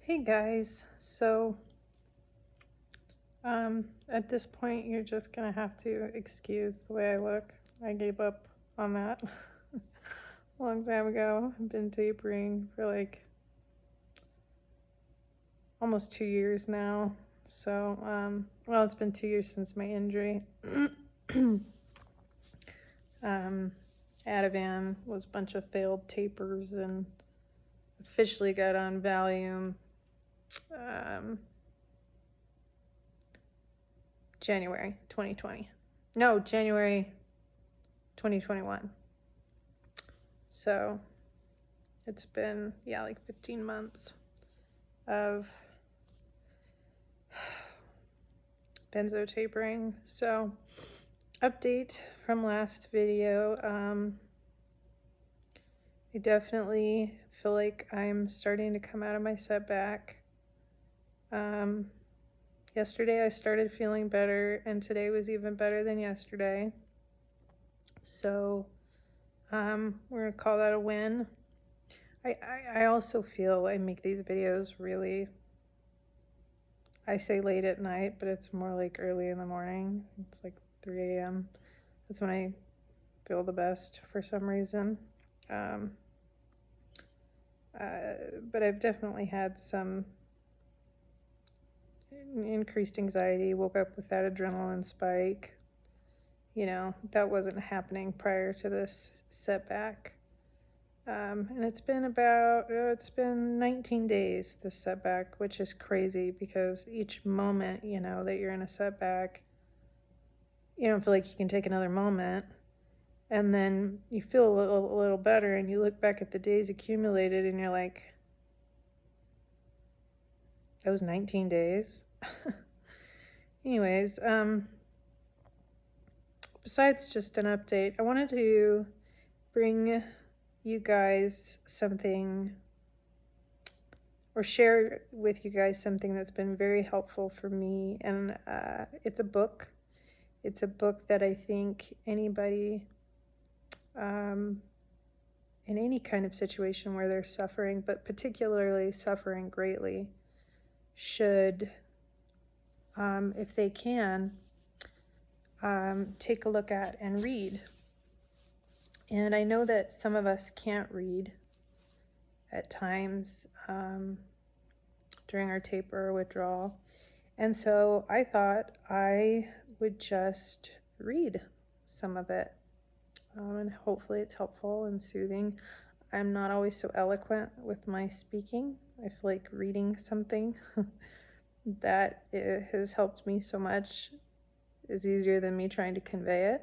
Hey guys, at this point you're just gonna have to excuse the way I look. I gave up on that a long time ago. I've been tapering for like almost 2 years now. Well, it's been 2 years since my injury. um, Ativan was a bunch of failed tapers and officially got on Valium. January 2020. No, January 2021. So it's been, like 15 months of benzo tapering. So, update from last video. I definitely feel like I'm starting to come out of my setback. Yesterday I started feeling better, and today was even better than yesterday. So, we're gonna call that a win. I also feel I make these videos really, I say late at night, but it's more like early in the morning. It's like 3 a.m. That's when I feel the best for some reason. But I've definitely had some increased anxiety, woke up with that adrenaline spike. That wasn't happening prior to this setback. And it's been 19 days, this setback, which is crazy because each moment, that you're in a setback, you don't feel like you can take another moment. And then you feel a little better and you look back at the days accumulated and you're like, that was 19 days. Anyways, besides just an update, I wanted to bring you guys something, or share with you guys something that's been very helpful for me. And it's a book. It's a book that I think anybody, in any kind of situation where they're suffering, but particularly suffering greatly, should, if they can, take a look at and read. And I know that some of us can't read at times during our taper or withdrawal. And so I thought I would just read some of it. And hopefully it's helpful and soothing. I'm not always so eloquent with my speaking. I feel like reading something that it has helped me so much is easier than me trying to convey it.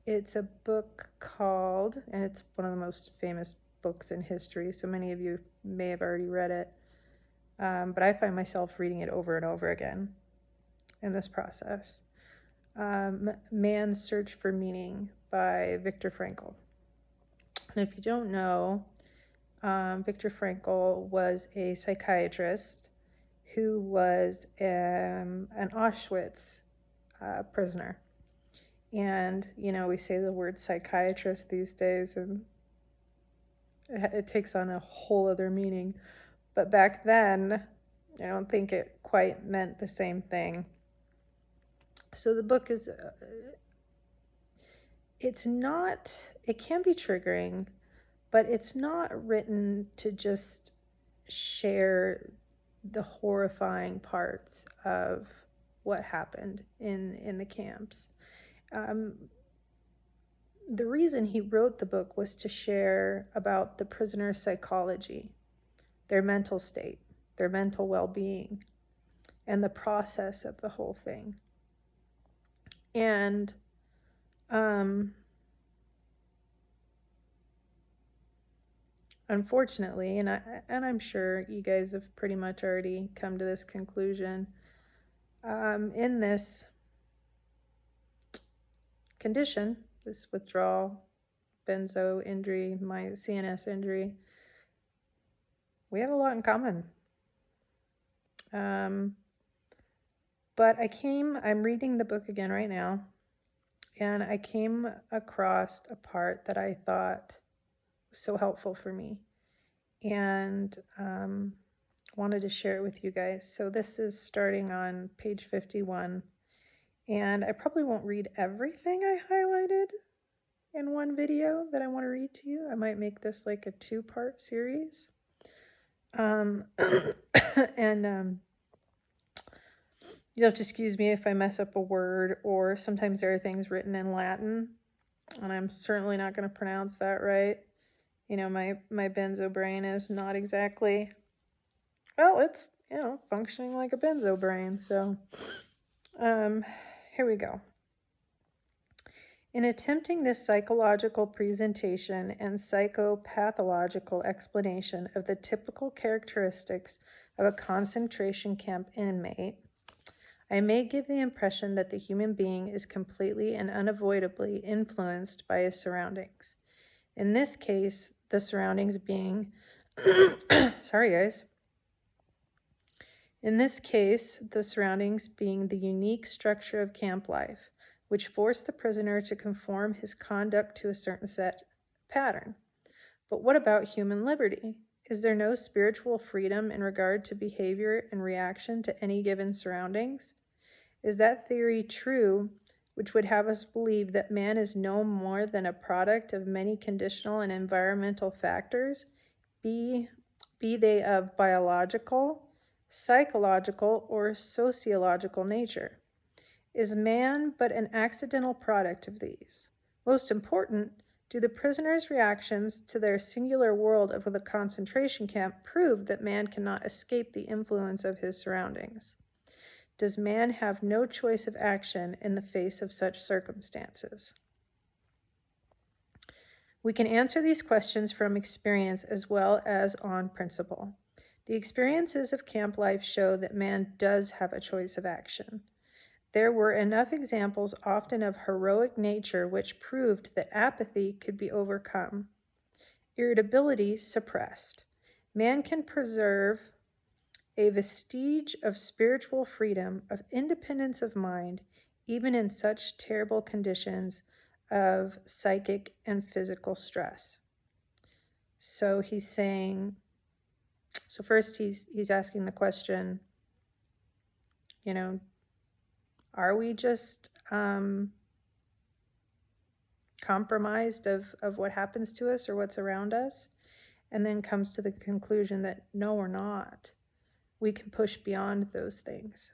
It's a book called, and it's one of the most famous books in history, so many of you may have already read it, but I find myself reading it over and over again in this process. Man's Search for Meaning by Viktor Frankl. And if you don't know, Viktor Frankl was a psychiatrist who was an Auschwitz prisoner. And, we say the word psychiatrist these days, and it takes on a whole other meaning. But back then, I don't think it quite meant the same thing. So the book is, it can be triggering, but it's not written to just share the horrifying parts of what happened in the camps. The reason he wrote the book was to share about the prisoner's psychology, their mental state, their mental well-being, and the process of the whole thing. And unfortunately, and I'm sure you guys have pretty much already come to this conclusion, in this condition, this withdrawal, benzo injury, my CNS injury, we have a lot in common. But I'm reading the book again right now, and I came across a part that I thought was so helpful for me. and wanted to share it with you guys. So this is starting on page 51, and I probably won't read everything I highlighted in one video that I want to read to you. I might make this like a 2-part series. And you'll have to excuse me if I mess up a word, or sometimes there are things written in Latin, and I'm certainly not going to pronounce that right. You know, my benzo brain is not exactly, well, it's, you know, functioning like a benzo brain. So here we go. In attempting this psychological presentation and psychopathological explanation of the typical characteristics of a concentration camp inmate, I may give the impression that the human being is completely and unavoidably influenced by his surroundings. In this case, the surroundings being, sorry guys. In this case, the surroundings being the unique structure of camp life, which forced the prisoner to conform his conduct to a certain set pattern. But what about human liberty? Is there no spiritual freedom in regard to behavior and reaction to any given surroundings? Is that theory true, which would have us believe that man is no more than a product of many conditional and environmental factors, be they of biological, psychological, or sociological nature? Is man but an accidental product of these? Most important, do the prisoners' reactions to their singular world of the concentration camp prove that man cannot escape the influence of his surroundings? Does man have no choice of action in the face of such circumstances? We can answer these questions from experience as well as on principle. The experiences of camp life show that man does have a choice of action. There were enough examples, often of heroic nature, which proved that apathy could be overcome, irritability suppressed. Man can preserve a vestige of spiritual freedom, of independence of mind, even in such terrible conditions of psychic and physical stress. So he's saying, so first he's asking the question, you know, are we just compromised of what happens to us or what's around us? And then comes to the conclusion that no, we're not. We can push beyond those things.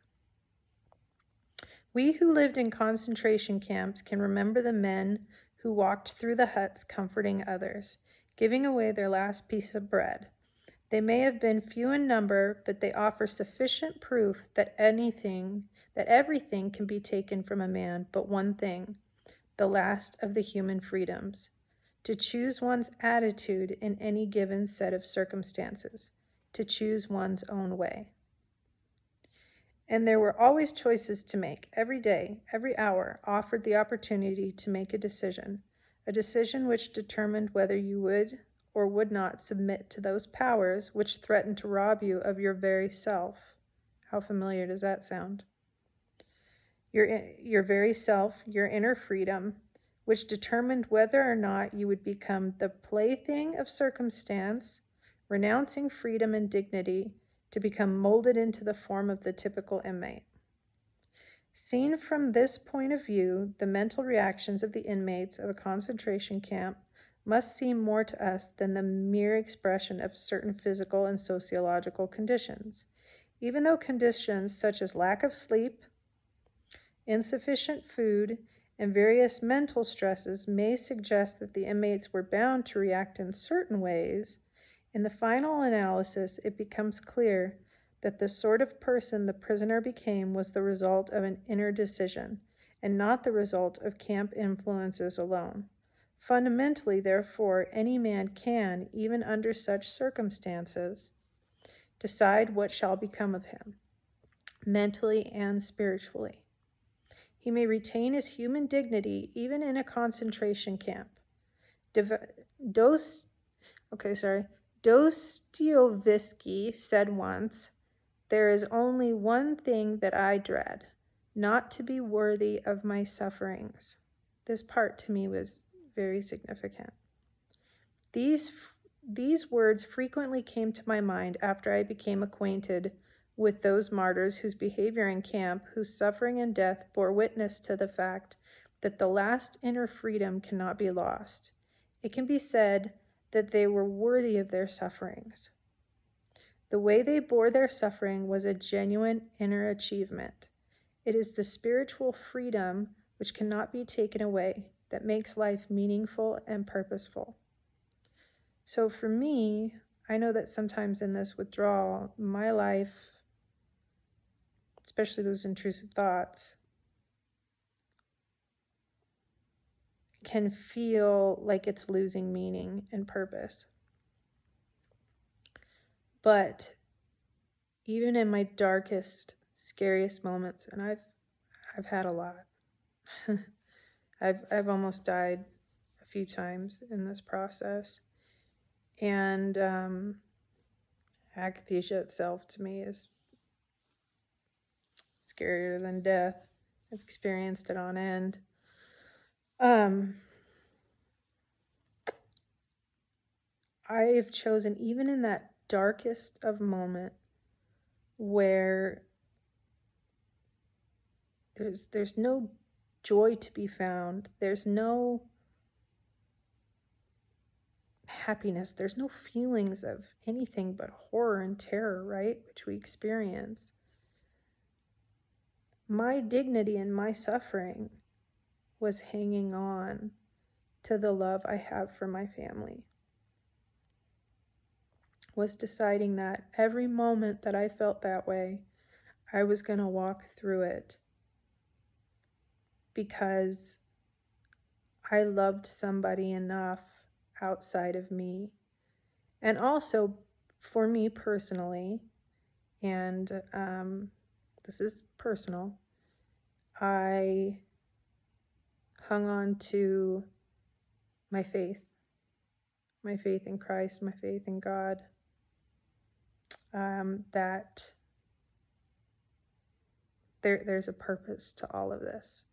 We who lived in concentration camps can remember the men who walked through the huts comforting others, giving away their last piece of bread. They may have been few in number, but they offer sufficient proof that everything can be taken from a man but one thing, the last of the human freedoms, to choose one's attitude in any given set of circumstances, to choose one's own way. And there were always choices to make. Every day, every hour offered the opportunity to make a decision which determined whether you would or would not submit to those powers which threatened to rob you of your very self. How familiar does that sound? Your very self, your inner freedom, which determined whether or not you would become the plaything of circumstance, renouncing freedom and dignity to become molded into the form of the typical inmate. Seen from this point of view, the mental reactions of the inmates of a concentration camp must seem more to us than the mere expression of certain physical and sociological conditions. Even though conditions such as lack of sleep, insufficient food, and various mental stresses may suggest that the inmates were bound to react in certain ways, in the final analysis it becomes clear that the sort of person the prisoner became was the result of an inner decision, and not the result of camp influences alone. Fundamentally, therefore, any man can, even under such circumstances, decide what shall become of him, mentally and spiritually. He may retain his human dignity even in a concentration camp. Dostoevsky said once, "There is only one thing that I dread, not to be worthy of my sufferings." This part to me was very significant. These These words frequently came to my mind after I became acquainted with those martyrs whose behavior in camp, whose suffering and death bore witness to the fact that the last inner freedom cannot be lost. It can be said that they were worthy of their sufferings. The way they bore their suffering was a genuine inner achievement. It is the spiritual freedom which cannot be taken away that makes life meaningful and purposeful. So for me, I know that sometimes in this withdrawal, my life, especially those intrusive thoughts, can feel like it's losing meaning and purpose. But even in my darkest, scariest moments, and I've had a lot. I've almost died a few times in this process. And akathisia itself to me is scarier than death. I've experienced it on end. I've chosen, even in that darkest of moment where there's no joy to be found, there's no happiness, there's no feelings of anything but horror and terror, right, which we experience. My dignity and my suffering was hanging on to the love I have for my family. Was deciding that every moment that I felt that way, I was going to walk through it because I loved somebody enough outside of me. And also for me personally, and this is personal, I hung on to my faith in Christ, my faith in God, that there's a purpose to all of this.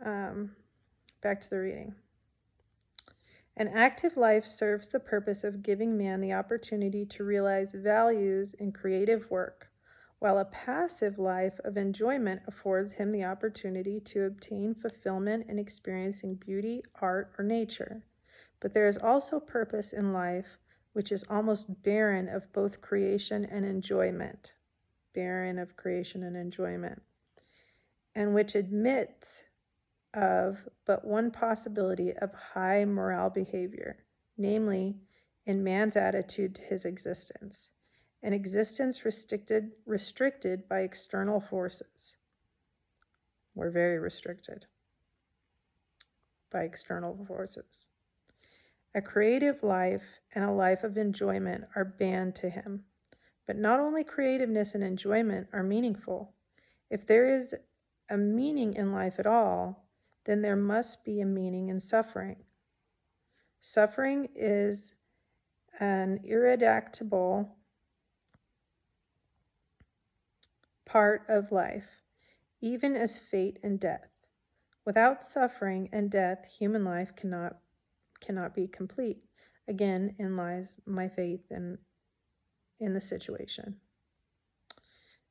Back to the reading. An active life serves the purpose of giving man the opportunity to realize values in creative work, while a passive life of enjoyment affords him the opportunity to obtain fulfillment in experiencing beauty, art, or nature. But there is also purpose in life which is almost barren of both creation and enjoyment, and which admits of but one possibility of high moral behavior, namely in man's attitude to his existence, an existence restricted by external forces. We're very restricted by external forces. A creative life and a life of enjoyment are banned to him. But not only creativeness and enjoyment are meaningful. If there is a meaning in life at all, then there must be a meaning in suffering. Suffering is an ineradicable part of life, even as fate and death. Without suffering and death, human life cannot be complete. Again, in lies my faith in the situation.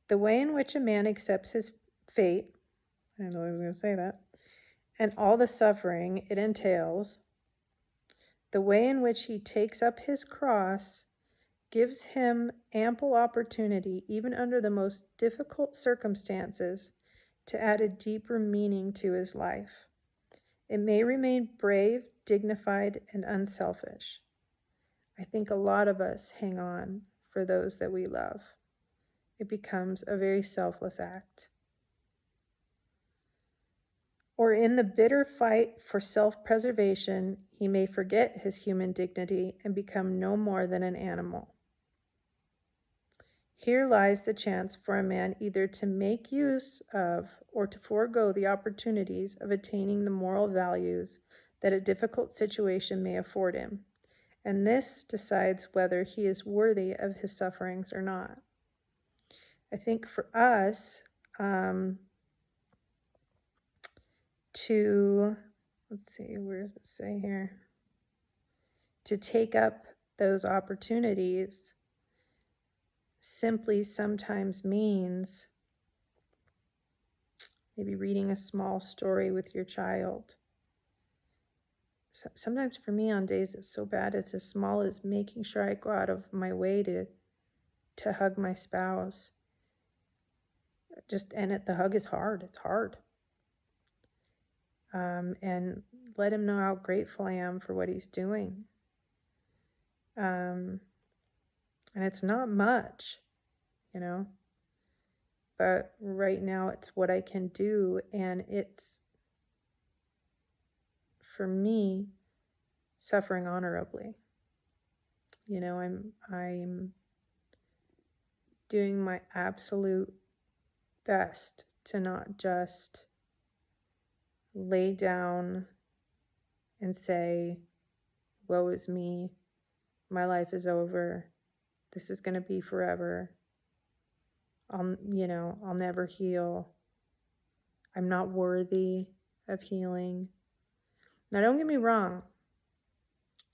The way in which a man accepts his fate, I didn't know I was going to say that, and all the suffering it entails, the way in which he takes up his cross gives him ample opportunity, even under the most difficult circumstances, to add a deeper meaning to his life. It may remain brave, dignified, and unselfish. I think a lot of us hang on for those that we love. It becomes a very selfless act. Or in the bitter fight for self-preservation, he may forget his human dignity and become no more than an animal. Here lies the chance for a man either to make use of or to forego the opportunities of attaining the moral values that a difficult situation may afford him, and this decides whether he is worthy of his sufferings or not. I think for us, let's see, where does it say here? to take up those opportunities simply sometimes means maybe reading a small story with your child. So sometimes for me on days it's so bad, it's as small as making sure I go out of my way to hug my spouse. The hug is hard. It's hard. And let him know how grateful I am for what he's doing. And it's not much, but right now it's what I can do. And it's, for me, suffering honorably. I'm doing my absolute best to not just lay down and say, woe is me, my life is over, this is going to be forever, I'll never heal, I'm not worthy of healing. Now, don't get me wrong,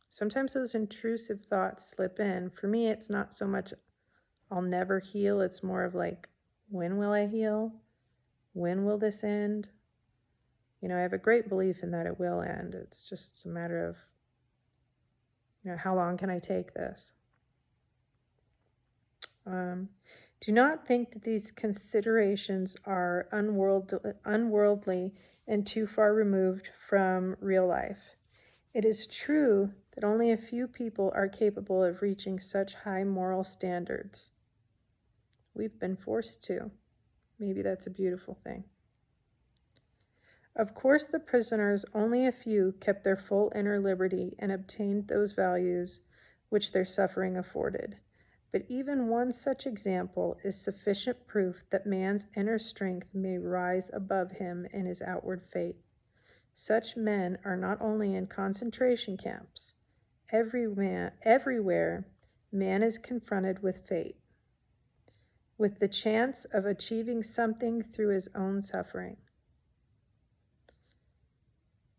sometimes those intrusive thoughts slip in. For me, it's not so much I'll never heal, it's more of like, when will I heal? When will this end? I have a great belief in that it will end. It's just a matter of, how long can I take this? Do not think that these considerations are unworldly and too far removed from real life. It is true that only a few people are capable of reaching such high moral standards. We've been forced to. Maybe that's a beautiful thing. Of course, the prisoners, only a few, kept their full inner liberty and obtained those values which their suffering afforded. But even one such example is sufficient proof that man's inner strength may rise above him in his outward fate. Such men are not only in concentration camps. Everywhere, man is confronted with fate, with the chance of achieving something through his own suffering.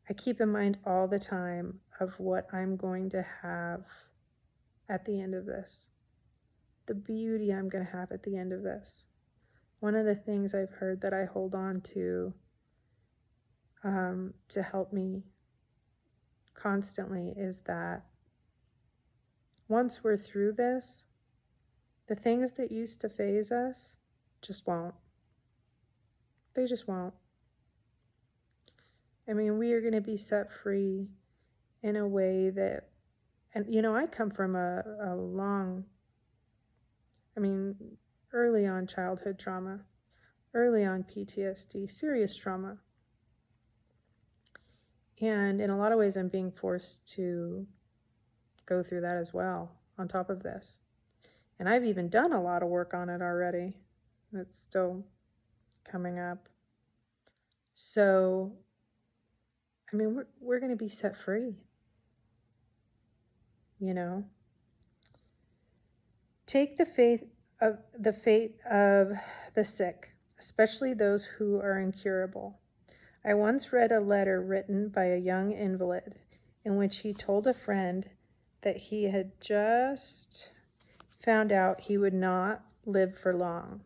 I keep in mind all the time of what I'm going to have at the end of this, the beauty I'm going to have at the end of this. One of the things I've heard that I hold on to help me constantly is that once we're through this, the things that used to faze us just won't. They just won't. We are going to be set free in a way that, and I come from a long, early on childhood trauma, early on PTSD, serious trauma. And in a lot of ways, I'm being forced to go through that as well, on top of this. And I've even done a lot of work on it already. It's still coming up. So, we're going to be set free. Take the fate of the sick, especially those who are incurable. I once read a letter written by a young invalid in which he told a friend that he had just found out he would not live for long,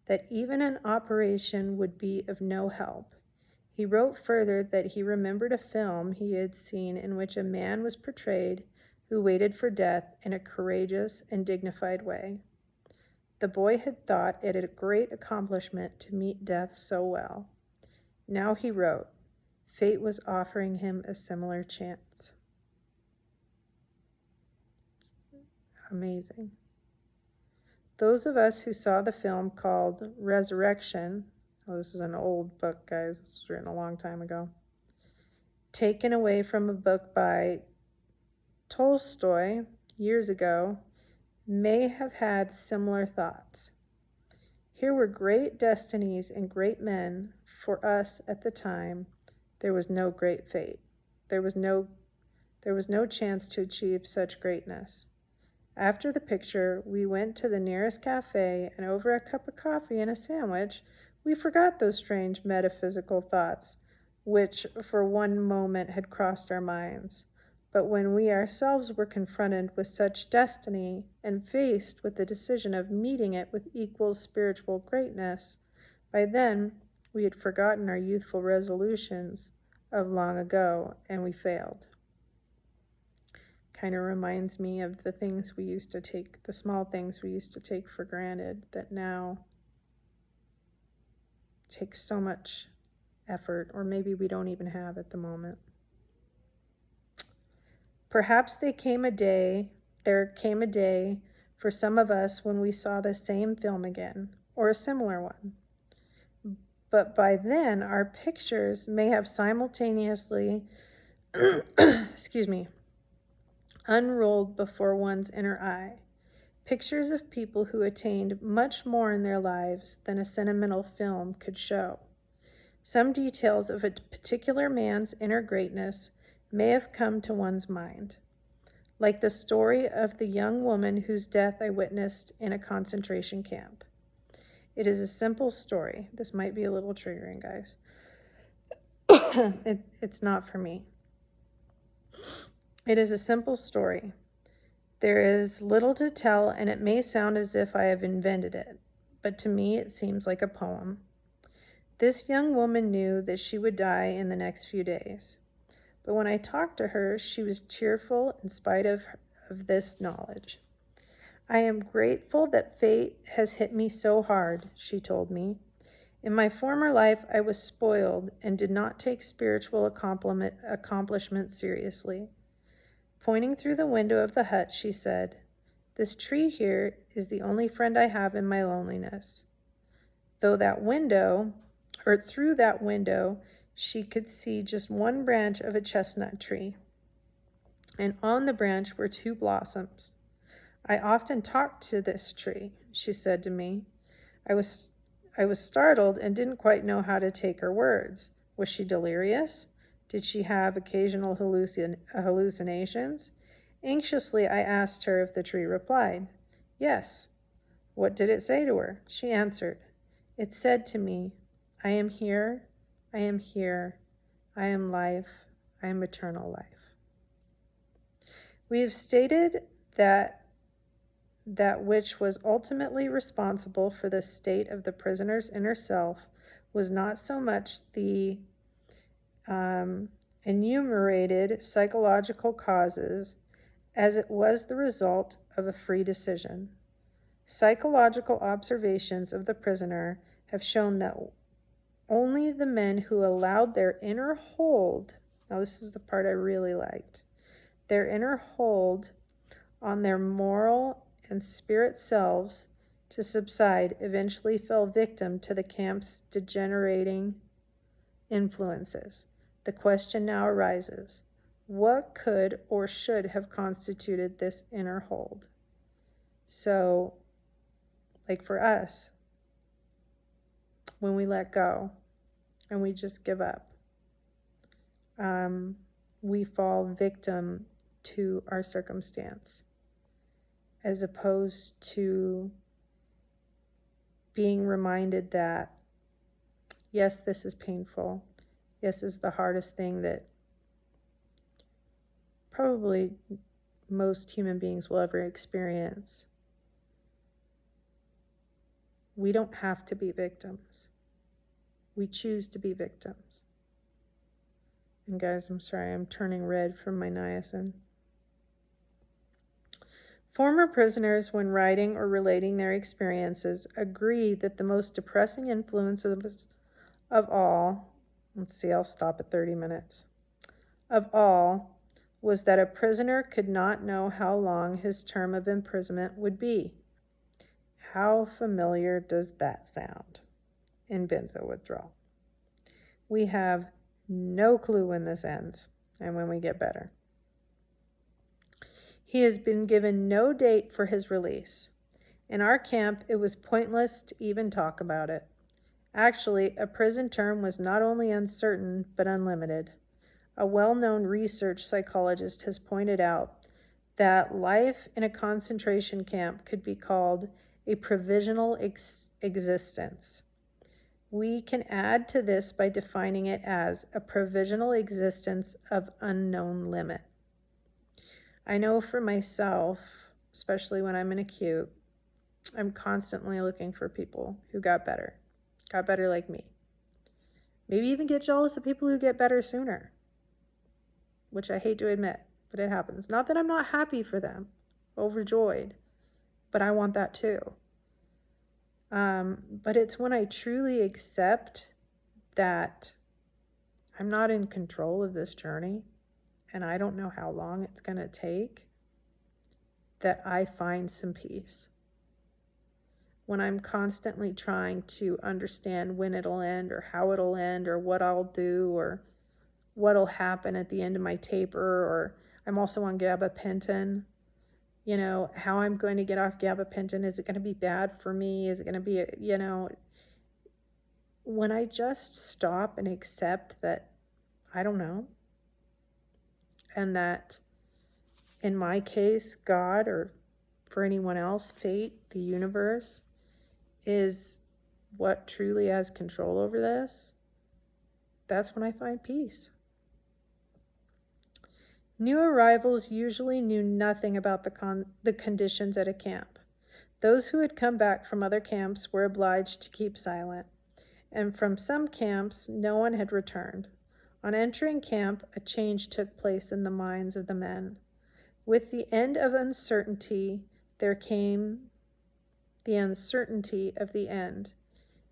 that even an operation would be of no help. He wrote further that he remembered a film he had seen in which a man was portrayed who waited for death in a courageous and dignified way. The boy had thought it a great accomplishment to meet death so well. Now he wrote, fate was offering him a similar chance. It's amazing. Those of us who saw the film called Resurrection, this is an old book, guys, this was written a long time ago, taken away from a book by Tolstoy years ago, may have had similar thoughts. Here were great destinies and great men. For us at the time, there was no great fate. There was no chance to achieve such greatness. After the picture, we went to the nearest cafe, and over a cup of coffee and a sandwich, we forgot those strange metaphysical thoughts which for one moment had crossed our minds. But when we ourselves were confronted with such destiny and faced with the decision of meeting it with equal spiritual greatness, by then we had forgotten our youthful resolutions of long ago, and we failed. Kind of reminds me of the things we used to take, the small things we used to take for granted that now take so much effort, or maybe we don't even have at the moment. Perhaps there came a day for some of us when we saw the same film again, or a similar one. But by then, our pictures may have simultaneously, unrolled before one's inner eye. Pictures of people who attained much more in their lives than a sentimental film could show. Some details of a particular man's inner greatness may have come to one's mind, like the story of the young woman whose death I witnessed in a concentration camp. It is a simple story. This might be a little triggering, guys. It's not for me. It is a simple story. There is little to tell, and it may sound as if I have invented it, but to me it seems like a poem. This young woman knew that she would die in the next few days. But when I talked to her, she was cheerful in spite of this knowledge. I am grateful that fate has hit me so hard, she told me. In my former life, I was spoiled and did not take spiritual accomplishment seriously. Pointing through the window of the hut, she said, "This tree here is the only friend I have in my loneliness." Through that window, she could see just one branch of a chestnut tree, and on the branch were 2 blossoms. "I often talked to this tree," she said to me. I was startled and didn't quite know how to take her words. Was she delirious? Did she have occasional hallucinations? Anxiously, I asked her if the tree replied. Yes. What did it say to her? She answered. It said to me, "I am here, I am here, I am life, I am eternal life." We have stated that which was ultimately responsible for the state of the prisoner's inner self was not so much the enumerated psychological causes as it was the result of a free decision. Psychological observations of the prisoner have shown that only the men who allowed their inner hold, now this is the part I really liked, their inner hold on their moral and spirit selves to subside eventually fell victim to the camp's degenerating influences. The question now arises, what could or should have constituted this inner hold? So, like for us, when we let go and we just give up, we fall victim to our circumstance, as opposed to being reminded that, yes, this is painful. Yes, this is the hardest thing that probably most human beings will ever experience. We don't have to be victims. We choose to be victims. And guys, I'm sorry, I'm turning red from my niacin. Former prisoners, when writing or relating their experiences, agree that the most depressing influence of all, let's see, I'll stop at 30 minutes, of all, was that a prisoner could not know how long his term of imprisonment would be. How familiar does that sound in benzo withdrawal? We have no clue when this ends and when we get better. He has been given no date for his release. In our camp, it was pointless to even talk about it. Actually, a prison term was not only uncertain, but unlimited. A well-known research psychologist has pointed out that life in a concentration camp could be called a provisional existence. We can add to this by defining it as a provisional existence of unknown limit. I know for myself, especially when I'm in acute, I'm constantly looking for people who got better like me. Maybe even get jealous of people who get better sooner, which I hate to admit, but it happens. Not that I'm not happy for them, overjoyed, but I want that too. But it's when I truly accept that I'm not in control of this journey and I don't know how long it's going to take, that I find some peace. When I'm constantly trying to understand when it'll end or how it'll end or what I'll do or what'll happen at the end of my taper, or I'm also on gabapentin, you know, how I'm going to get off gabapentin. Is it going to be bad for me? Is it going to be, you know, when I just stop and accept that I don't know, and that in my case, God, or for anyone else, fate, the universe, is what truly has control over this, that's when I find peace. New arrivals usually knew nothing about the conditions at a camp. Those who had come back from other camps were obliged to keep silent, and from some camps no one had returned. On entering camp, a change took place in the minds of the men. With the end of uncertainty, there came the uncertainty of the end.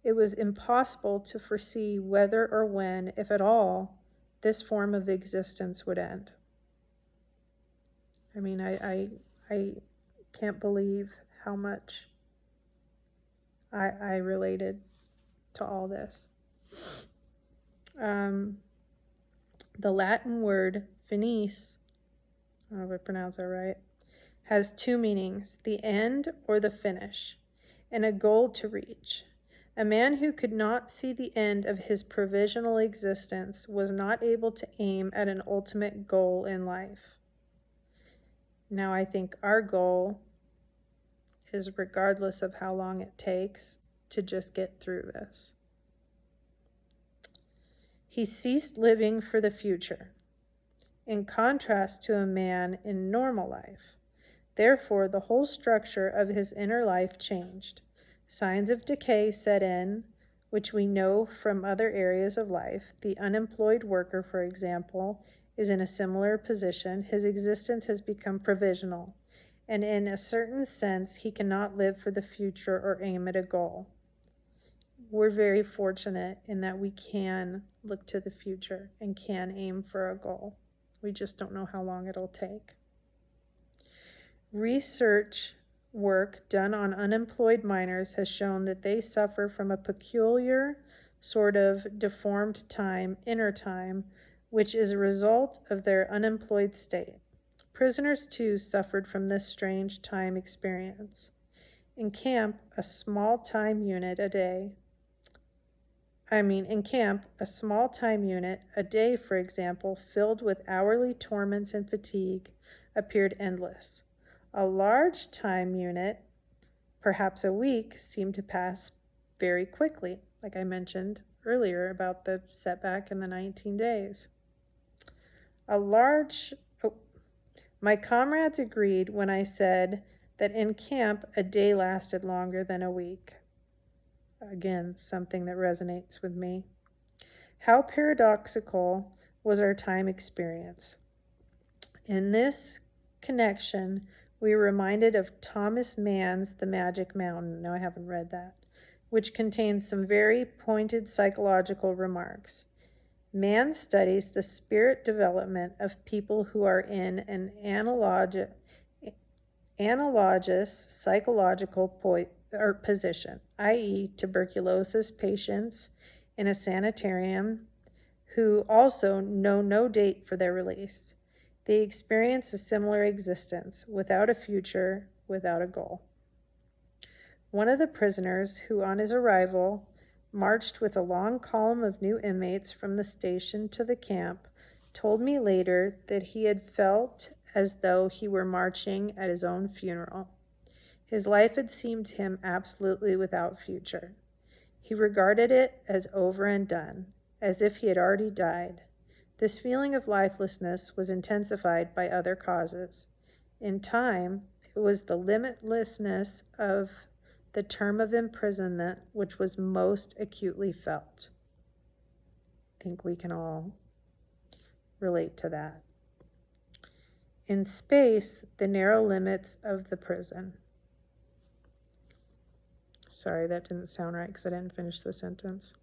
It was impossible to foresee whether or when, if at all, this form of existence would end. I mean, I can't believe how much I related to all this. The Latin word finis, I don't know if I pronounce that right, has two meanings: the end or the finish, and a goal to reach. A man who could not see the end of his provisional existence was not able to aim at an ultimate goal in life. Now, I think our goal is, regardless of how long it takes, to just get through this. He ceased living for the future, in contrast to a man in normal life. Therefore, the whole structure of his inner life changed. Signs of decay set in, which we know from other areas of life. The unemployed worker, for example, is in a similar position. His existence has become provisional, and in a certain sense, he cannot live for the future or aim at a goal. We're very fortunate in that we can look to the future and can aim for a goal. We just don't know how long it'll take. Research work done on unemployed miners has shown that they suffer from a peculiar sort of deformed time, inner time, which is a result of their unemployed state. Prisoners, too, suffered from this strange time experience. In camp, a small time unit a day, for example, filled with hourly torments and fatigue, appeared endless. A large time unit, perhaps a week, seemed to pass very quickly, like I mentioned earlier about the setback in the 19 days. My comrades agreed when I said that in camp a day lasted longer than a week. Again, something that resonates with me. How paradoxical was our time experience. In this connection, we are reminded of Thomas Mann's The Magic Mountain. No, I haven't read that, which contains some very pointed psychological remarks. Mann studies the spirit development of people who are in an analogous psychological position, i.e., tuberculosis patients in a sanitarium who also know no date for their release. They experience a similar existence, without a future, without a goal. One of the prisoners, who on his arrival marched with a long column of new inmates from the station to the camp, told me later that he had felt as though he were marching at his own funeral. His life had seemed to him absolutely without future. He regarded it as over and done, as if he had already died. This feeling of lifelessness was intensified by other causes. In time, it was the limitlessness of the term of imprisonment which was most acutely felt. I think we can all relate to that. In space, the narrow limits of the prison. Sorry, that didn't sound right because I didn't finish the sentence.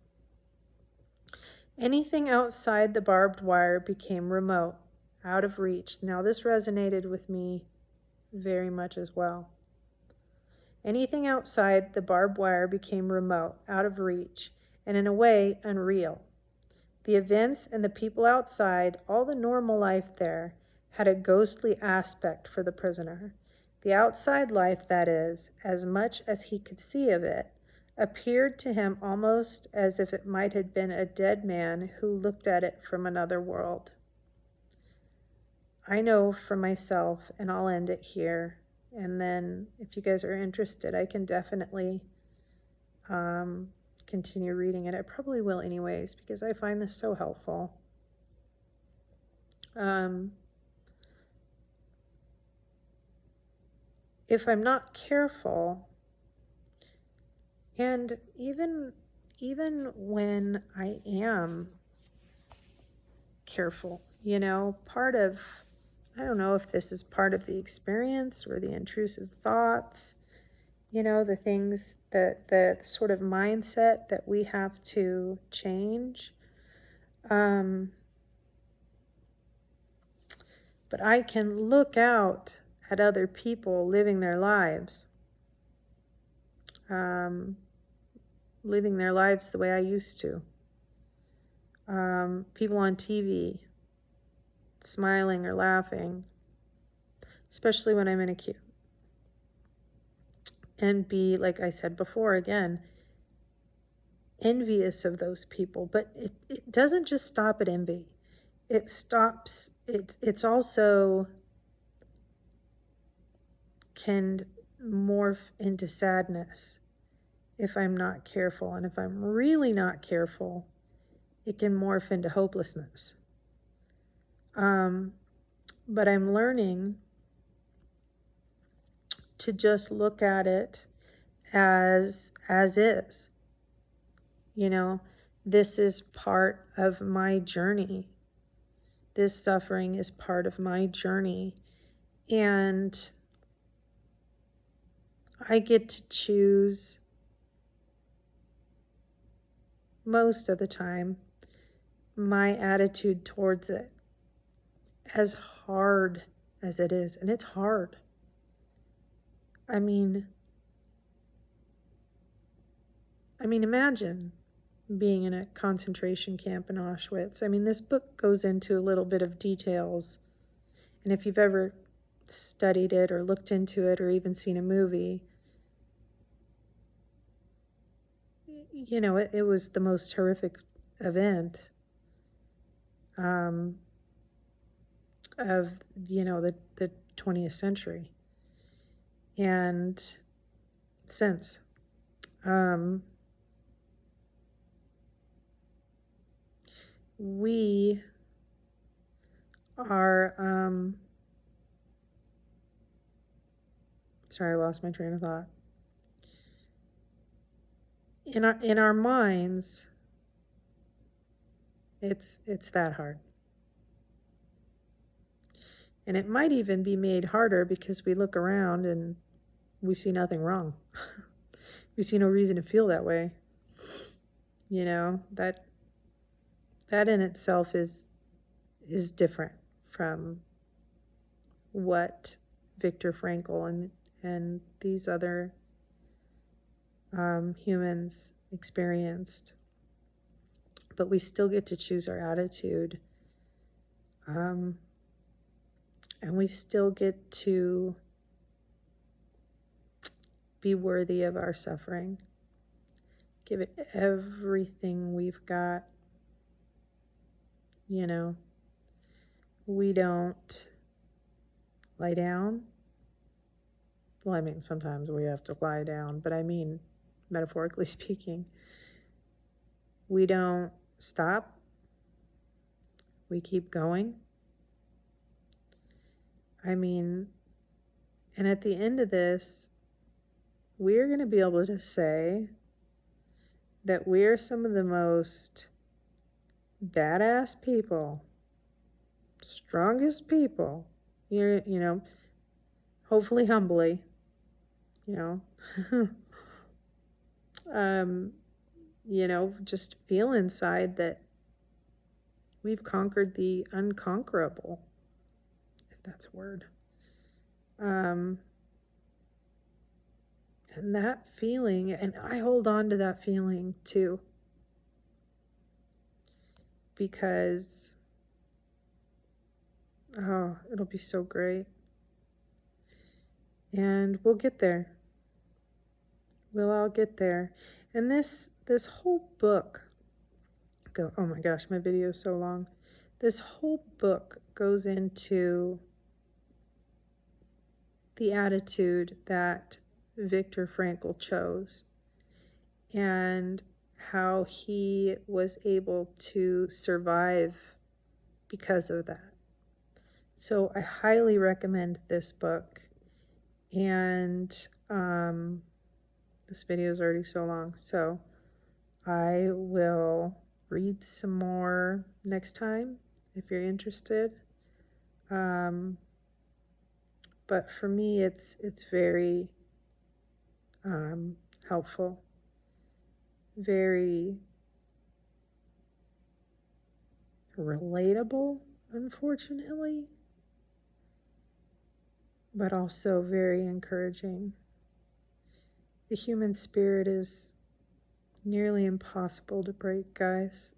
Anything outside the barbed wire became remote, out of reach. Now, this resonated with me very much as well. Anything outside the barbed wire became remote, out of reach, and in a way, unreal. The events and the people outside, all the normal life there, had a ghostly aspect for the prisoner. The outside life, that is, as much as he could see of it, appeared to him almost as if it might have been a dead man who looked at it from another world. I know for myself, and I'll end it here, and then if you guys are interested, I can definitely continue reading it. I probably will anyways, because I find this so helpful. If I'm not careful, and even when I am careful, you know, part of, I don't know if this is part of the experience or the intrusive thoughts, you know, the things that the sort of mindset that we have to change. But I can look out at other people living their lives, living their lives the way I used to. People on TV, smiling or laughing, especially when I'm in a queue. And be, like I said before, again, envious of those people. But it doesn't just stop at envy. It stops, it's also can morph into sadness if I'm not careful. And if I'm really not careful, it can morph into hopelessness. But I'm learning to just look at it as is. You know, this is part of my journey. This suffering is part of my journey. And I get to choose most of the time my attitude towards it, as hard as it is. And it's hard. I mean, imagine being in a concentration camp in Auschwitz. I mean, this book goes into a little bit of details. And if you've ever studied it or looked into it or even seen a movie, you know, it was the most horrific event of, you know, the 20th century. And since. We are, sorry, I lost my train of thought. In our minds, it's that hard. And it might even be made harder because we look around and we see nothing wrong. We see no reason to feel that way. You know, that in itself is different from what Viktor Frankl and these other humans experienced. But we still get to choose our attitude. And we still get to be worthy of our suffering. Give it everything we've got. You know, we don't lie down. Well, I mean, sometimes we have to lie down, but I mean, metaphorically speaking, we don't stop. We keep going. I mean, And at the end of this, we're going to be able to say that we're some of the most badass people, strongest people, you know, hopefully humbly, you know, just feel inside that we've conquered the unconquerable, if that's a word. And that feeling, and I hold on to that feeling too, because, oh, it'll be so great. And we'll get there. We'll all get there. And this whole book, oh my gosh, my video is so long. This whole book goes into the attitude that Viktor Frankl chose and how he was able to survive because of that. So I highly recommend this book. And this video is already so long, so I will read some more next time if you're interested. But for me, it's very helpful, very relatable, unfortunately, but also very encouraging. The human spirit is nearly impossible to break, guys.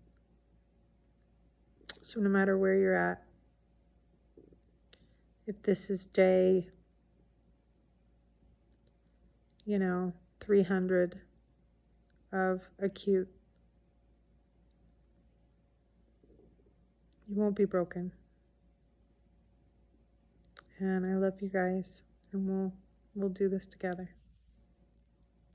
So no matter where you're at, if this is day, 300 of acute, you won't be broken. And I love you guys, and we'll do this together.